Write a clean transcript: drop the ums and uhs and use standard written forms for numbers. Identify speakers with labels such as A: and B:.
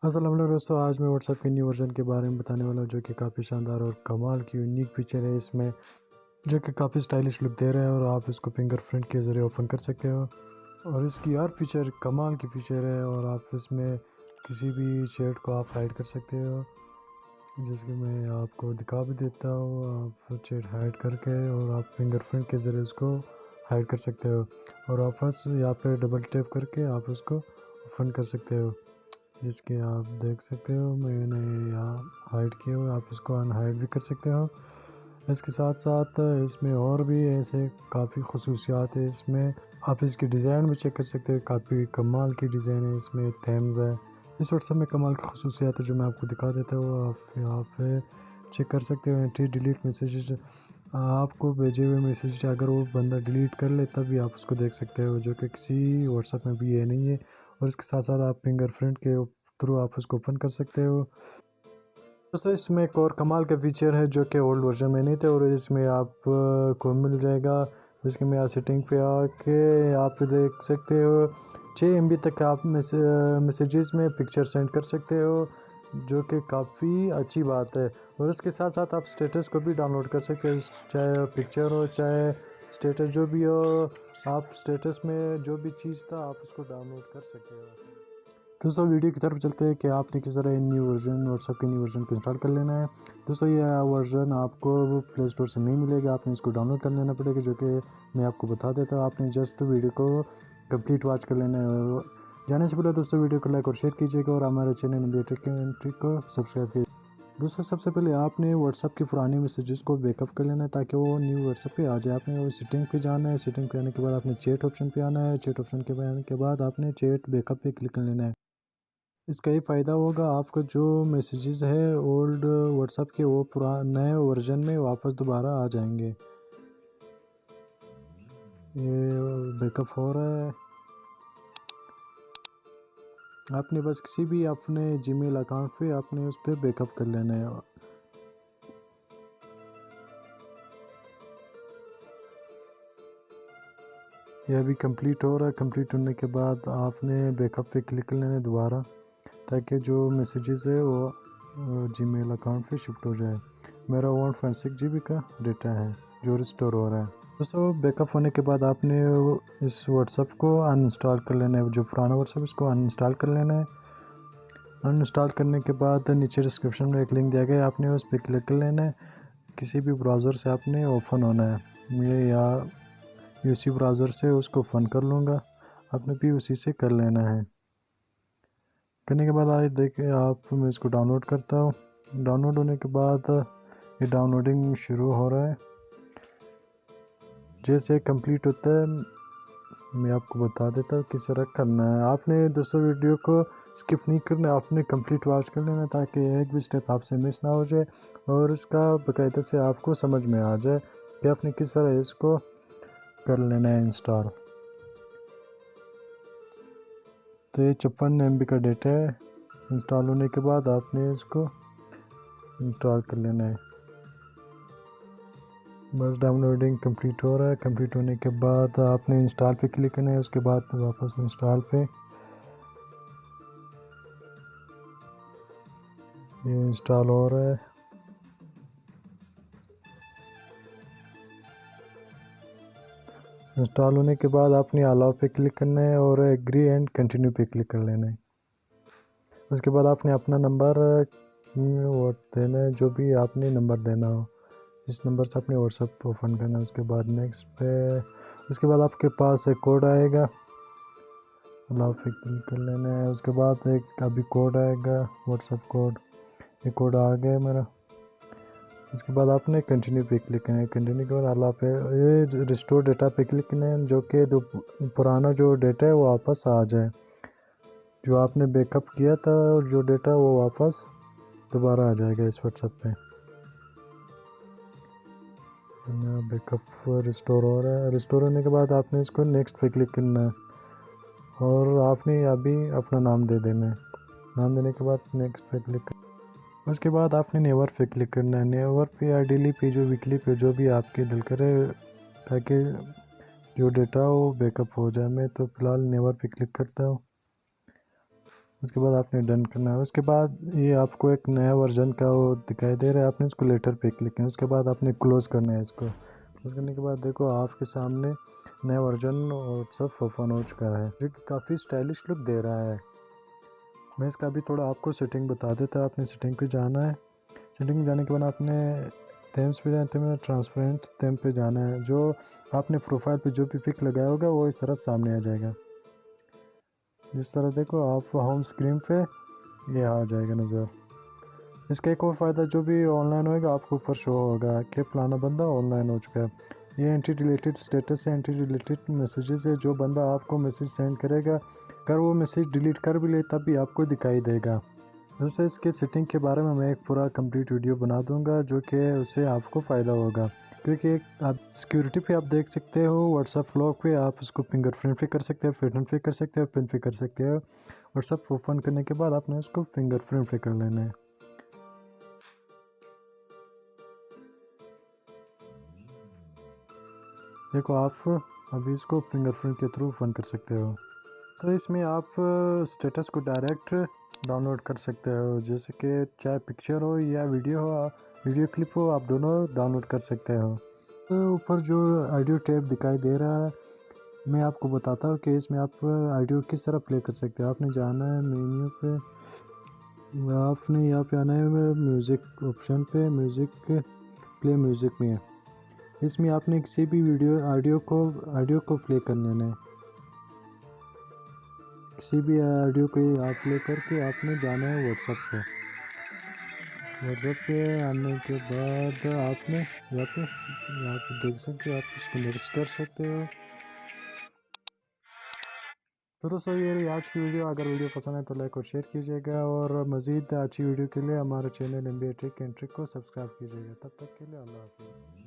A: अस्सलाम वालेकुम दोस्तों, आज मैं व्हाट्सएप के न्यू वर्ज़न के बारे में बताने वाला हूँ जो कि काफ़ी शानदार और कमाल की यूनिक फीचर है इसमें, जो कि काफ़ी स्टाइलिश लुक दे रहा है और आप इसको फिंगरप्रिंट के ज़रिए ओपन कर सकते हो। और इसकी हर फीचर कमाल की फीचर है और आप इसमें किसी भी चैट को आप हाइड कर सकते हो, जैसे कि मैं आपको दिखा भी देता हूँ। आप चैट हाइड करके और आप फिंगरप्रिंट के ज़रिए उसको हाइड कर सकते हो और वापस यहाँ पे डबल टैप करके आप उसको ओपन कर सकते हो, जिसके आप देख सकते हो मैंने यहाँ हाइड किया हुआ, आप इसको अनहाइड भी कर सकते हो। इसके साथ साथ इसमें और भी ऐसे काफ़ी खसूसियात है। इसमें आप इसकी डिज़ाइन भी चेक कर सकते हो, काफ़ी कमाल की डिज़ाइन है। इसमें थेम्स है, इस व्हाट्सएप में कमाल की खसूसियात है जो मैं आपको दिखा देता हूँ। आप यहाँ पे चेक कर सकते हो एंटी डिलीट मैसेज, आपको भेजे हुए मैसेज अगर वो बंदा डिलीट कर ले तब भी आप उसको देख सकते हो, जो कि किसी व्हाट्सएप में भी ये नहीं है। और इसके साथ साथ आप फिंगरप्रिंट के थ्रू आप उसको ओपन कर सकते हो। दोस्तों इसमें एक और कमाल का फीचर है जो कि ओल्ड वर्जन में नहीं था और इसमें आप को मिल जाएगा, जिसके में आप सेटिंग पे आके आप देख सकते हो 6 MB तक आप मैसेजेस में पिक्चर सेंड कर सकते हो, जो कि काफ़ी अच्छी बात है। और इसके साथ साथ आप स्टेटस को भी डाउनलोड कर सकते हो, चाहे पिक्चर हो चाहे स्टेटस जो भी हो, आप स्टेटस में जो भी चीज़ था आप उसको डाउनलोड कर सकते हो। दोस्तों वीडियो की तरफ चलते हैं कि आपने किस तरह न्यू वर्जन व्हाट्सएप के न्यू वर्जन को इंस्टॉल कर लेना है। दोस्तों ये वर्जन आपको प्ले स्टोर से नहीं मिलेगा, आपने इसको डाउनलोड कर लेना पड़ेगा, जो कि मैं आपको बता देता हूँ। आपने जस्ट वीडियो को कंप्लीट वॉच कर लेना है। जाने से पहले दोस्तों वीडियो को लाइक और शेयर कीजिएगा और हमारे channel India tech and trick को सब्सक्राइब कीजिए। दोस्तों सबसे पहले आपने व्हाट्सएप के पुराने मैसेजेस को बैकअप कर लेना है ताकि वो न्यू व्हाट्सएप पे आ जाए। आपने वो सेटिंग पे जाना है, सेटिंग पे आने के बाद आपने चैट ऑप्शन पे आना है, चैट ऑप्शन के आने के बाद आपने चैट बैकअप पे क्लिक कर लेना है। इसका ये फ़ायदा होगा आपको, जो मैसेजेस है ओल्ड व्हाट्सएप के वो नए वर्जन में वापस दोबारा आ जाएंगे। ये बैकअप हो रहा है। आपने बस किसी भी अपने जीमेल अकाउंट पे आपने उस पर बैकअप कर लेना है। ये अभी कंप्लीट हो रहा है। कंप्लीट होने के बाद आपने बैकअप पे क्लिक कर लेना है दोबारा, ताकि जो मैसेजेस है वो जीमेल अकाउंट पे शिफ्ट हो जाए। मेरा 1.6 GB का डेटा है जो रिस्टोर हो रहा है। दोस्तों बैकअप होने के बाद आपने इस व्हाट्सएप को अनइंस्टॉल कर लेना है, जो पुराना व्हाट्सएप इसको अनइंस्टॉल कर लेना है। अनइंस्टॉल करने के बाद नीचे डिस्क्रिप्शन में एक लिंक दिया गया है, आपने उस पर क्लिक कर लेना है। किसी भी ब्राउज़र से आपने ओपन होना है, मैं उसी ब्राउज़र से उसको ओपन कर लूँगा, आपने भी उसी से कर लेना है। करने के बाद आज देखिए आप, मैं इसको डाउनलोड करता हूँ। डाउनलोड होने के बाद ये डाउनलोडिंग शुरू हो रहा है। जैसे कंप्लीट होता है मैं आपको बता देता हूँ किस तरह करना है। आपने दोस्तों वीडियो को स्किप नहीं करना, आपने कंप्लीट वॉच कर लेना ताकि एक भी स्टेप आपसे मिस ना हो जाए और इसका बाकायदा से आपको समझ में आ जाए कि आपने किस तरह इसको कर लेना है इंस्टॉल। तो ये 56 MB का डेटा है। इंस्टॉल होने के बाद आपने इसको इंस्टॉल कर लेना है। बस डाउनलोडिंग कंप्लीट हो रहा है। कंप्लीट होने के बाद आपने इंस्टॉल पे क्लिक करना है, उसके बाद वापस इंस्टॉल पे। ये इंस्टॉल हो रहा है। इंस्टॉल होने के बाद आपने अलाउ पे क्लिक करना है और एग्री एंड कंटिन्यू पे क्लिक कर लेना है। उसके बाद आपने अपना नंबर और देना है, जो भी आपने नंबर देना हो इस नंबर से अपने व्हाट्सएप ओपन करना है। उसके बाद नेक्स्ट पे, उसके बाद आपके पास एक कोड आएगा, अलाउ पे क्लिक कर लेना है। उसके बाद एक अभी कोड आएगा, व्हाट्सएप कोड, ये कोड आ गया मेरा। उसके बाद आपने कंटिन्यू पे क्लिक करना है। कंटिन्यू के बाद अलाउ पे, ये रिस्टोर डेटा पे क्लिक करना है, जो कि पुराना जो डेटा है वो वापस आ जाए, जो आपने बैकअप किया था और जो डेटा वो वापस दोबारा आ जाएगा इस व्हाट्सएप पे। बैकअप रिस्टोर हो रहा है। रिस्टोर होने के बाद आपने इसको नेक्स्ट पे क्लिक करना है और आपने अभी अपना नाम दे देना है। नाम देने के बाद नेक्स्ट पे क्लिक कर, उसके बाद आपने नेवर पे क्लिक करना है। नेवर पे या डेली पे, जो वीकली पे, जो भी आपके दिल करे, ताकि जो डेटा हो बैकअप हो जाए। मैं तो फ़िलहाल नेवर पे क्लिक करता हूँ। उसके बाद आपने डन करना है। उसके बाद ये आपको एक नया वर्जन का वो दिखाई दे रहा है, आपने इसको लेटर पे क्लिक करना है। उसके बाद आपने क्लोज़ करना है इसको। क्लोज़ करने के बाद देखो आपके सामने नया वर्जन व्हाट्सएप ओपन हो चुका है, जो कि काफ़ी स्टाइलिश लुक दे रहा है। मैं इसका अभी थोड़ा आपको सेटिंग बता देता। आपने सेटिंग पे जाना है। सेटिंग में जाने के बाद आपने थीम्स पे जाते हैं, ट्रांसपेरेंट थीम पे जाना है। जो आपने प्रोफाइल पे जो भी पिक लगाया होगा वो इस तरह सामने आ जाएगा। जिस तरह देखो आप होम स्क्रीन पे ये आ जाएगा नज़र। इसका एक और फ़ायदा, जो भी ऑनलाइन होएगा आपको ऊपर शो होगा कि फलाना बंदा ऑनलाइन हो चुका है। ये एंटी डिलीटेड स्टेटस है, एंटी डिलीटेड मैसेजेस है। जो बंदा आपको मैसेज सेंड करेगा, अगर वो मैसेज डिलीट कर भी ले तब भी आपको दिखाई देगा। दोस्तों इसके सेटिंग के बारे में मैं एक पूरा कंप्लीट वीडियो बना दूंगा, जो कि उससे आपको फ़ायदा होगा। क्योंकि आप सिक्योरिटी पे आप देख सकते हो, व्हाट्सएप लॉक पे आप उसको फिंगरप्रिंट पे कर सकते हो, फिटन पे कर सकते हो, पिन पे कर सकते हो। व्हाट्सएप ओपन करने के बाद आपने उसको फिंगरप्रिंट पे कर लेना है। देखो आप अभी इसको फिंगरप्रिंट के थ्रू ओपन कर सकते हो। तो इसमें आप स्टेटस को डायरेक्ट डाउनलोड कर सकते हो, जैसे कि चाहे पिक्चर हो या वीडियो हो, वीडियो क्लिप हो, आप दोनों डाउनलोड कर सकते हो। तो ऊपर जो ऑडियो टैब दिखाई दे रहा है, मैं आपको बताता हूँ कि इसमें आप ऑडियो किस तरह प्ले कर सकते हो। आपने जाना है मेन्यू पे, आपने यहाँ पे आना है म्यूज़िक ऑप्शन पे, म्यूज़िक प्ले म्यूज़िक में। इसमें आपने किसी भी वीडियो ऑडियो को प्ले करने है। किसी भी ऑडियो को आप प्ले करके आपने जाना है व्हाट्सएप पे। व्हाट्सएप पे आने के बाद आपने यहाँ पे देख सकते हो, आप इसको नेक्स्ट कर सकते हो। तो दोस्तों ये रही आज की वीडियो। अगर वीडियो पसंद है तो लाइक और शेयर कीजिएगा, और मज़ीद अच्छी वीडियो के लिए हमारे channel MBA trick and trick को सब्सक्राइब कीजिएगा। तब तक के लिए अल्लाह हाफिज़।